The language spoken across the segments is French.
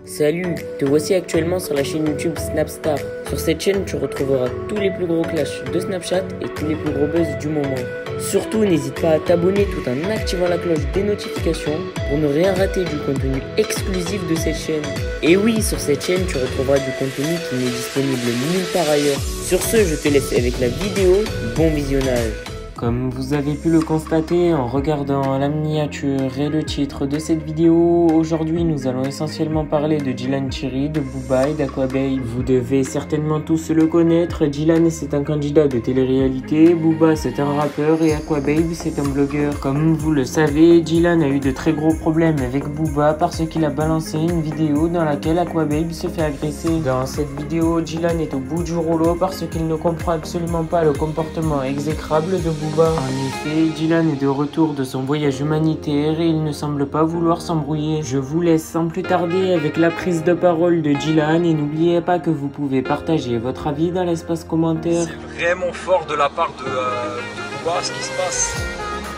Salut, te voici actuellement sur la chaîne YouTube Snapstar. Sur cette chaîne, tu retrouveras tous les plus gros clashs de Snapchat et tous les plus gros buzz du moment. Surtout, n'hésite pas à t'abonner tout en activant la cloche des notifications pour ne rien rater du contenu exclusif de cette chaîne. Et oui, sur cette chaîne, tu retrouveras du contenu qui n'est disponible nulle part ailleurs. Sur ce, je te laisse avec la vidéo. Bon visionnage. Comme vous avez pu le constater en regardant la miniature et le titre de cette vidéo, aujourd'hui nous allons essentiellement parler de Dylan Thierry, de Booba et d'Aquababe. Vous devez certainement tous le connaître, Dylan c'est un candidat de télé-réalité, Booba c'est un rappeur et Aquababe c'est un blogueur. Comme vous le savez, Dylan a eu de très gros problèmes avec Booba parce qu'il a balancé une vidéo dans laquelle Aquababe se fait agresser. Dans cette vidéo, Dylan est au bout du rouleau parce qu'il ne comprend absolument pas le comportement exécrable de Booba. En effet, Dylan est de retour de son voyage humanitaire et il ne semble pas vouloir s'embrouiller. Je vous laisse sans plus tarder avec la prise de parole de Dylan et n'oubliez pas que vous pouvez partager votre avis dans l'espace commentaire. C'est vraiment fort de la part de Booba ce qui se passe.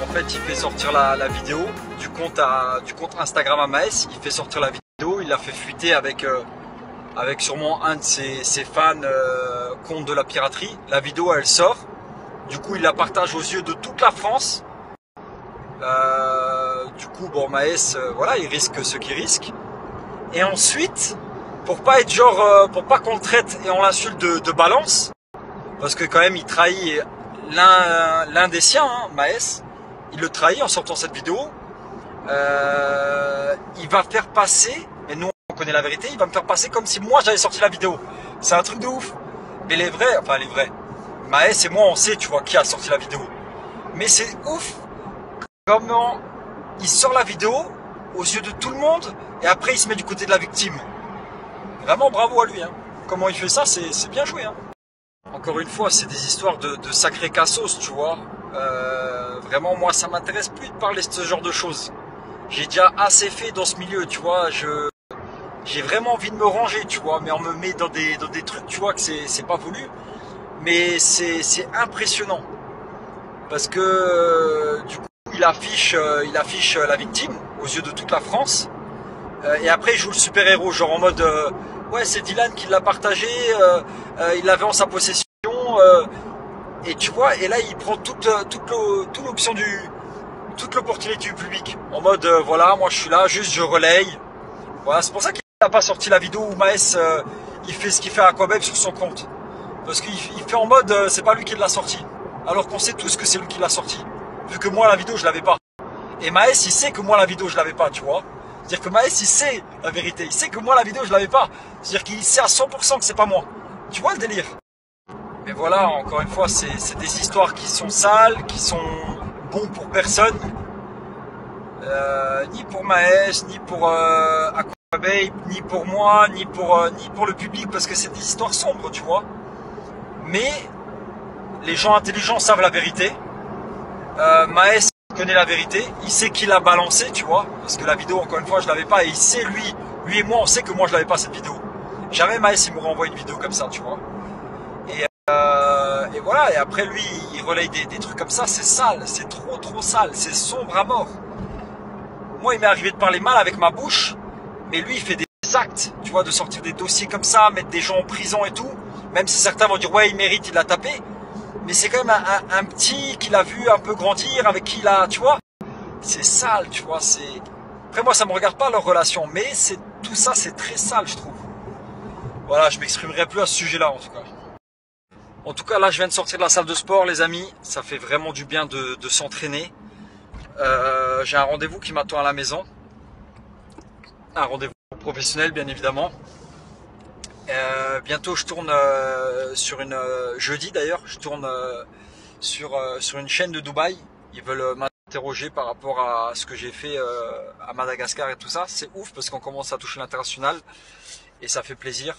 En fait, il fait sortir la vidéo du compte Instagram à Maes, il fait sortir la vidéo, il l'a fait fuiter avec sûrement un de ses fans contre de la piraterie. La vidéo elle sort. Du coup, il la partage aux yeux de toute la France. Du coup, bon, Maes, voilà, il risque ce qu'il risque. Et ensuite, pour pas être pour pas qu'on le traite et on l'insulte de balance, parce que quand même, il trahit l'un des siens, hein, Maes. Il le trahit en sortant cette vidéo. Il va faire passer, mais nous on connaît la vérité, il va me faire passer comme si moi j'avais sorti la vidéo. C'est un truc de ouf. Mais les vrais, Maes et moi on sait, tu vois, qui a sorti la vidéo. Mais c'est ouf comment il sort la vidéo aux yeux de tout le monde et après il se met du côté de la victime. Vraiment bravo à lui, hein. Comment il fait ça, c'est bien joué, hein. Encore une fois, c'est des histoires de sacrés cassos, tu vois. Vraiment, moi ça m'intéresse plus de parler de ce genre de choses. J'ai déjà assez fait dans ce milieu, tu vois. J'ai vraiment envie de me ranger, tu vois, mais on me met dans des trucs, tu vois, que c'est pas voulu. Mais c'est impressionnant parce que du coup il affiche la victime aux yeux de toute la France et après il joue le super-héros genre en mode ouais c'est Dylan qui l'a partagé, il l'avait en sa possession et tu vois, et là il prend toute l'option toute l'opportunité du public en mode voilà, moi je suis là, juste je relaye. Voilà, c'est pour ça qu'il n'a pas sorti la vidéo où Maes il fait ce qu'il fait à Aquababe sur son compte. Parce qu'il fait en mode c'est pas lui qui l'a sorti. Alors qu'on sait tous que c'est lui qui l'a sorti. Vu que moi la vidéo je l'avais pas. Et Maes il sait que moi la vidéo je l'avais pas, tu vois. C'est-à-dire que Maes il sait la vérité. Il sait que moi la vidéo je l'avais pas. C'est-à-dire qu'il sait à 100% que c'est pas moi. Tu vois le délire. Mais voilà, encore une fois, c'est des histoires qui sont sales, qui sont bons pour personne. Ni pour Maes, ni pour Aquababe, ni pour moi, ni pour le public. Parce que c'est des histoires sombres, tu vois. Mais les gens intelligents savent la vérité. Maes connaît la vérité. Il sait qui l'a balancé, tu vois. Parce que la vidéo, encore une fois, je l'avais pas. Et il sait, lui et moi, on sait que moi, je l'avais pas cette vidéo. Jamais Maes, il m'aurait envoyé une vidéo comme ça, tu vois. Et voilà. Et après, lui, il relaye des trucs comme ça. C'est sale. C'est trop sale. C'est sombre à mort. Moi, il m'est arrivé de parler mal avec ma bouche. Mais lui, il fait des actes, tu vois, de sortir des dossiers comme ça, mettre des gens en prison et tout. Même si certains vont dire ouais il mérite, il l'a tapé, mais c'est quand même un petit qu'il a vu un peu grandir, avec qui il a, tu vois, c'est sale, tu vois, c'est... Après moi ça me regarde pas leur relation, mais tout ça c'est très sale je trouve. Voilà, je m'exprimerai plus à ce sujet là en tout cas. En tout cas là je viens de sortir de la salle de sport les amis, ça fait vraiment du bien de s'entraîner. J'ai un rendez-vous qui m'attend à la maison, un rendez-vous professionnel bien évidemment. Bientôt je tourne jeudi d'ailleurs, je tourne sur une chaîne de Dubaï. Ils veulent m'interroger par rapport à ce que j'ai fait à Madagascar et tout ça. C'est ouf parce qu'on commence à toucher l'international et ça fait plaisir.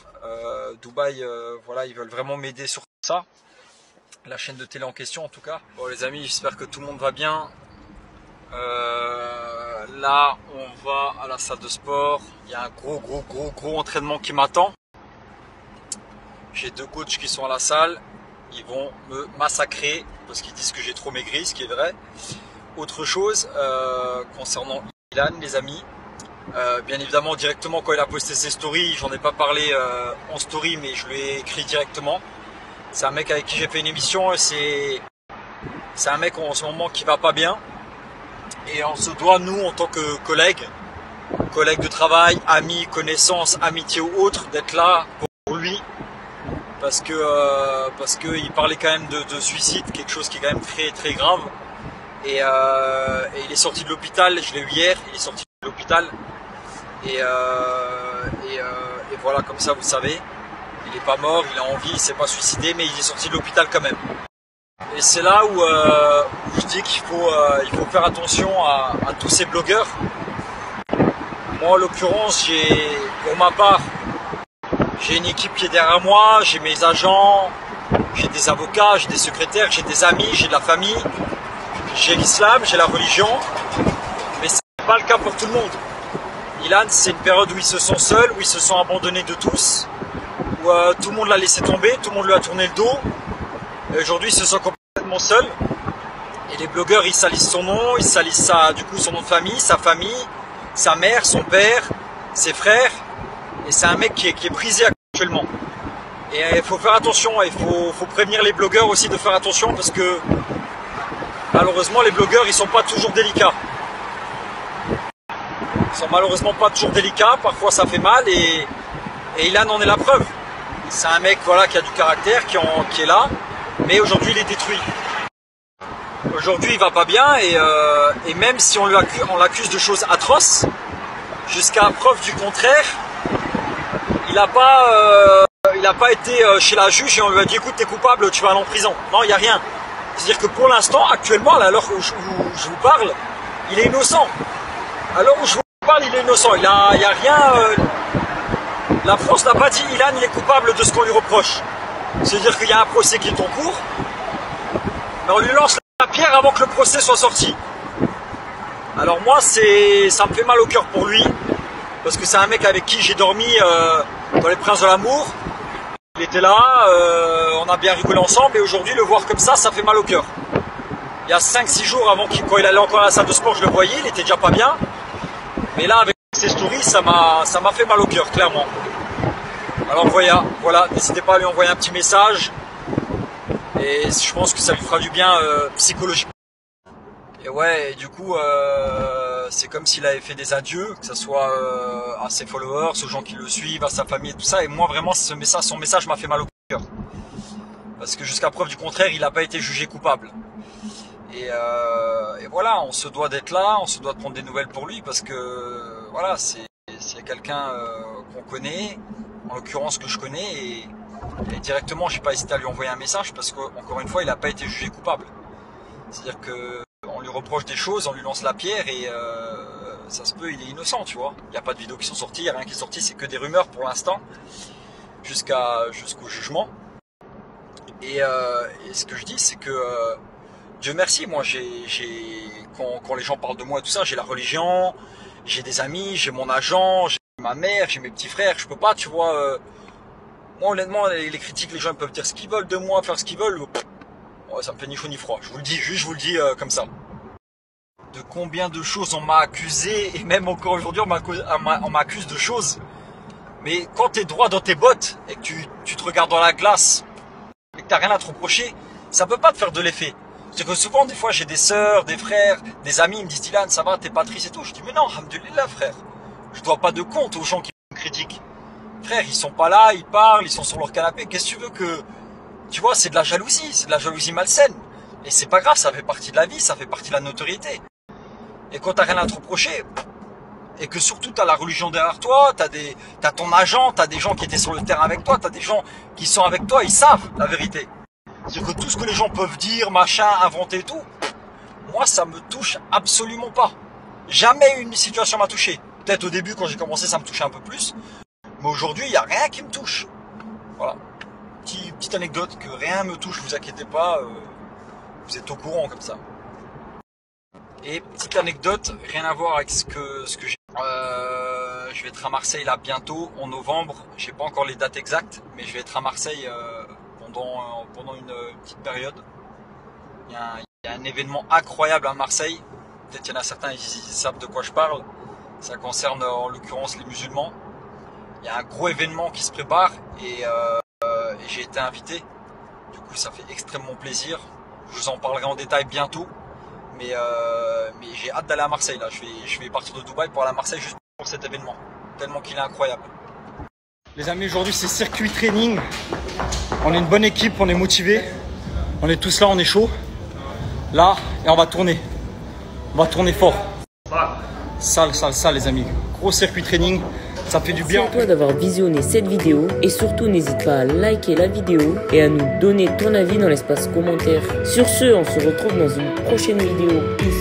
Dubaï, voilà, ils veulent vraiment m'aider sur ça. La chaîne de télé en question en tout cas. Bon les amis, j'espère que tout le monde va bien. Là on va à la salle de sport. Il y a un gros entraînement qui m'attend. J'ai deux coachs qui sont à la salle, ils vont me massacrer parce qu'ils disent que j'ai trop maigri, ce qui est vrai. Autre chose concernant Dylan, les amis, Bien évidemment, directement quand il a posté ses stories, j'en ai pas parlé en story, mais je lui ai écrit directement. C'est un mec avec qui j'ai fait une émission, c'est un mec en ce moment qui va pas bien. Et on se doit, nous, en tant que collègues de travail, amis, connaissances, amitié ou autres, d'être là pour lui. Parce que il parlait quand même de suicide, quelque chose qui est quand même très très grave. Et il est sorti de l'hôpital, je l'ai eu hier, il est sorti de l'hôpital. Et voilà, comme ça vous savez, il n'est pas mort, il a envie, il s'est pas suicidé, mais il est sorti de l'hôpital quand même. Et c'est là où je dis qu'il faut faire attention à tous ces blogueurs. Moi en l'occurrence, pour ma part, j'ai une équipe qui est derrière moi, j'ai mes agents, j'ai des avocats, j'ai des secrétaires, j'ai des amis, j'ai de la famille, j'ai l'islam, j'ai la religion, mais c'est pas le cas pour tout le monde. Ilan, c'est une période où ils se sont seuls, où ils se sont abandonnés de tous, où tout le monde l'a laissé tomber, tout le monde lui a tourné le dos. Et aujourd'hui, ils se sont complètement seuls. Et les blogueurs, ils salissent son nom, ils salissent du coup son nom de famille, sa mère, son père, ses frères. Et c'est un mec qui est prisé actuellement. Et il faut faire attention, il faut prévenir les blogueurs aussi de faire attention parce que malheureusement, les blogueurs, ils sont pas toujours délicats. Ils sont malheureusement pas toujours délicats, parfois ça fait mal et Ilan en est la preuve. C'est un mec voilà, qui a du caractère, qui est là, mais aujourd'hui il est détruit. Aujourd'hui il va pas bien et même si on l'accuse de choses atroces, jusqu'à preuve du contraire, il n'a pas été chez la juge et on lui a dit écoute t'es coupable, tu vas aller en prison. Non, il n'y a rien. C'est-à-dire que pour l'instant, actuellement, à l'heure où je vous parle, il est innocent. À l'heure où je vous parle, il est innocent. Il y a rien. La France n'a pas dit Ilan il est coupable de ce qu'on lui reproche. C'est-à-dire qu'il y a un procès qui est en cours, mais on lui lance la pierre avant que le procès soit sorti. Alors moi, ça me fait mal au cœur pour lui, parce que c'est un mec avec qui j'ai dormi dans Les Princes de l'amour. Il était là, on a bien rigolé ensemble, et aujourd'hui le voir comme ça fait mal au cœur. Il y a 5-6 jours avant quand il allait encore à la salle de sport, je le voyais, il était déjà pas bien. Mais là, avec ses stories, ça m'a fait mal au cœur, clairement. Alors voilà, n'hésitez pas à lui envoyer un petit message. Et je pense que ça lui fera du bien psychologiquement. Et ouais, et du coup, c'est comme s'il avait fait des adieux, que ce soit à ses followers, aux gens qui le suivent, à sa famille et tout ça. Et moi, vraiment, son message m'a fait mal au cœur. Parce que jusqu'à preuve du contraire, il n'a pas été jugé coupable. Et voilà, on se doit d'être là, on se doit de prendre des nouvelles pour lui, parce que voilà, c'est quelqu'un qu'on connaît, en l'occurrence que je connais, et directement, j'ai pas hésité à lui envoyer un message, parce qu'encore une fois, il n'a pas été jugé coupable. C'est-à-dire que on lui reproche des choses, on lui lance la pierre et ça se peut, il est innocent, tu vois. Il n'y a pas de vidéos qui sont sorties, il n'y a rien qui est sorti, c'est que des rumeurs pour l'instant, jusqu'au jugement. Et ce que je dis, c'est que Dieu merci, moi, quand les gens parlent de moi et tout ça, j'ai la religion, j'ai des amis, j'ai mon agent, j'ai ma mère, j'ai mes petits frères, je peux pas, tu vois. Moi, honnêtement, les critiques, les gens peuvent dire ce qu'ils veulent de moi, faire ce qu'ils veulent. Ouais, ça me fait ni chaud ni froid, je vous le dis, juste je vous le dis comme ça. De combien de choses on m'a accusé, et même encore aujourd'hui on m'accuse de choses. Mais quand tu es droit dans tes bottes, et que tu te regardes dans la glace, et que tu n'as rien à te reprocher, ça peut pas te faire de l'effet. C'est que souvent, des fois, j'ai des sœurs, des frères, des amis, ils me disent Dylan, ça va, t'es pas triste et tout. Je dis mais non, alhamdoulilah frère, je dois pas de compte aux gens qui me critiquent. Frère, ils sont pas là, ils parlent, ils sont sur leur canapé, qu'est-ce que tu veux que... Tu vois, c'est de la jalousie malsaine. Et c'est pas grave, ça fait partie de la vie, ça fait partie de la notoriété. Et quand t'as rien à te reprocher, et que surtout t'as la religion derrière toi, t'as ton agent, t'as des gens qui étaient sur le terrain avec toi, t'as des gens qui sont avec toi, ils savent la vérité. C'est-à-dire que tout ce que les gens peuvent dire, machin, inventer et tout, moi ça me touche absolument pas. Jamais une situation m'a touché. Peut-être au début quand j'ai commencé ça me touchait un peu plus, mais aujourd'hui il n'y a rien qui me touche. Voilà. Petite anecdote, que rien me touche, vous inquiétez pas, vous êtes au courant comme ça. Et petite anecdote, rien à voir avec ce que j'ai. Je vais être à Marseille là bientôt, en novembre, je sais pas encore les dates exactes, mais je vais être à Marseille pendant une petite période. Il y a un événement incroyable à Marseille, peut-être il y en a certains, ils savent de quoi je parle. Ça concerne en l'occurrence les musulmans. Il y a un gros événement qui se prépare et j'ai été invité. Du coup, ça fait extrêmement plaisir. Je vous en parlerai en détail bientôt. Mais j'ai hâte d'aller à Marseille là. Je vais partir de Dubaï pour aller à Marseille juste pour cet événement. Tellement qu'il est incroyable. Les amis, aujourd'hui c'est circuit training. On est une bonne équipe, on est motivés. On est tous là, on est chaud. Là, et on va tourner. On va tourner fort. Sale les amis. Gros circuit training. Ça fait du bien. Merci à toi d'avoir visionné cette vidéo et surtout n'hésite pas à liker la vidéo et à nous donner ton avis dans l'espace commentaire. Sur ce, on se retrouve dans une prochaine vidéo. Peace.